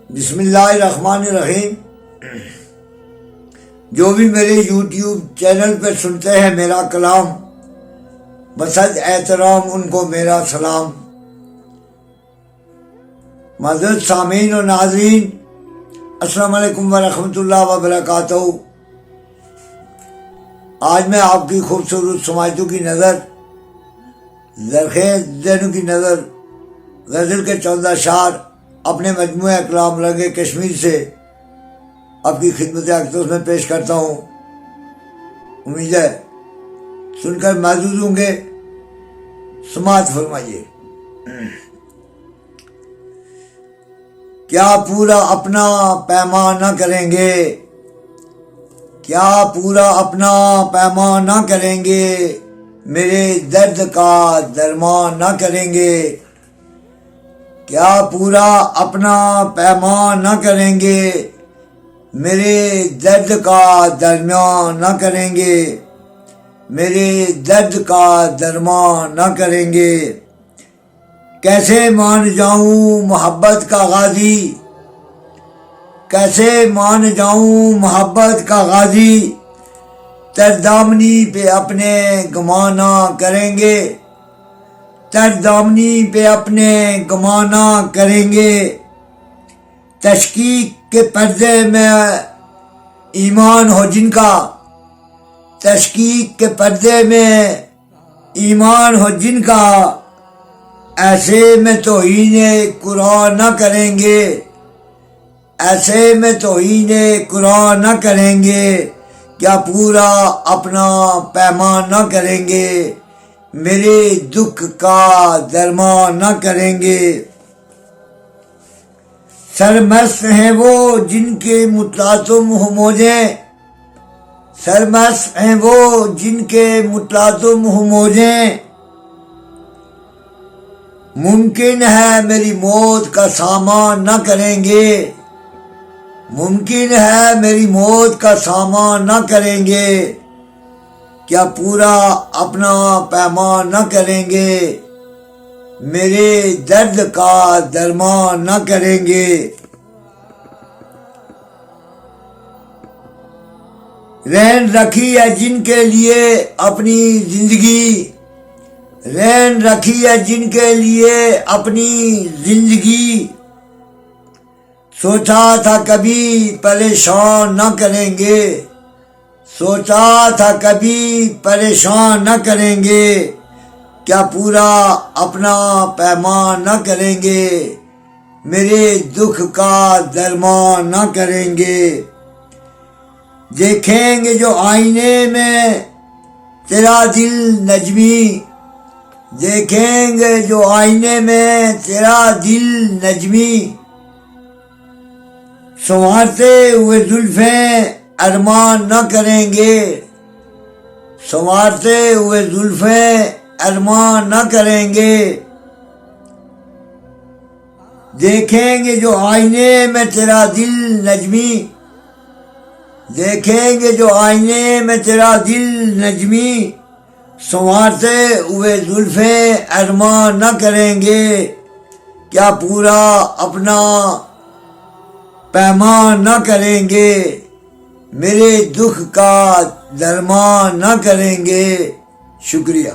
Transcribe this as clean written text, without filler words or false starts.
بسم اللہ الرحمن الرحیم۔ جو بھی میرے یوٹیوب چینل پہ سنتے ہیں میرا کلام، بصد احترام ان کو میرا سلام۔ معزز سامعین و ناظرین، السلام علیکم ورحمۃ اللہ وبرکاتہ۔ آج میں آپ کی خوبصورت سماعتوں کی نظر، زرخیز ذہنوں کی نظر، غزل کے 14 اشعار اپنے مجموعہ کلام رنگ کشمیر سے آپ کی خدمت اقدس میں پیش کرتا ہوں۔ امید ہے سن کر محظوظ ہوں گے۔ سماعت فرمائیے۔ کیا پورا اپنا پیمان نہ کریں گے، کیا پورا اپنا پیمان نہ کریں گے، میرے درد کا درمان نہ کریں گے، کیا پورا اپنا پیمان نہ کریں گے، میرے درد کا درمیان نہ کریں گے، میرے درد کا درمان نہ کریں گے۔ کیسے مان جاؤں محبت کا غازی، کیسے مان جاؤں محبت کا غازی، تردامنی پہ اپنے گمانا کریں گے، تردامنی پہ اپنے گمانا کریں گے۔ تشکیک کے پردے میں ایمان ہو جن کا، تشکیک کے پردے میں ایمان ہو جن کا، ایسے میں توہین قرآن نہ کریں گے، ایسے میں توہین قرآن نہ کریں گے۔ کیا پورا اپنا پیمان نہ کریں گے، میرے دکھ کا درمان نہ کریں گے۔ سرمست ہیں وہ جن کے متلاطم ہو موجیں، سرمست ہیں وہ جن کے متلاطم ہو موجیں، ممکن ہے میری موت کا سامان نہ کریں گے، ممکن ہے میری موت کا سامان نہ کریں گے۔ کیا پورا اپنا پیمان نہ کریں گے، میرے درد کا درمان نہ کریں گے۔ رین رکھی ہے جن کے لیے اپنی زندگی، رین رکھی ہے جن کے لیے اپنی زندگی، سوچا تھا کبھی پریشان نہ کریں گے، سوچا تھا کبھی پریشان نہ کریں گے۔ کیا پورا اپنا پیمان نہ کریں گے، میرے دکھ کا درمان نہ کریں گے۔ دیکھیں گے جو آئینے میں تیرا دل نجمی، دیکھیں گے جو آئینے میں تیرا دل نجمی، سنوارتے ہوئے زلفیں ارمان نہ کریں گے، سنوارتے ہوئے زلفیں ارمان نہ کریں گے۔ دیکھیں گے جو آئینے میں تیرا دل نجمی، دیکھیں گے جو آئینے میں تیرا دل نجمی، سنوارتے ہوئے زلفیں ارمان نہ کریں گے۔ کیا پورا اپنا پیمان نہ کریں گے، میرے دکھ کا درمان نہ کریں گے۔ شکریہ۔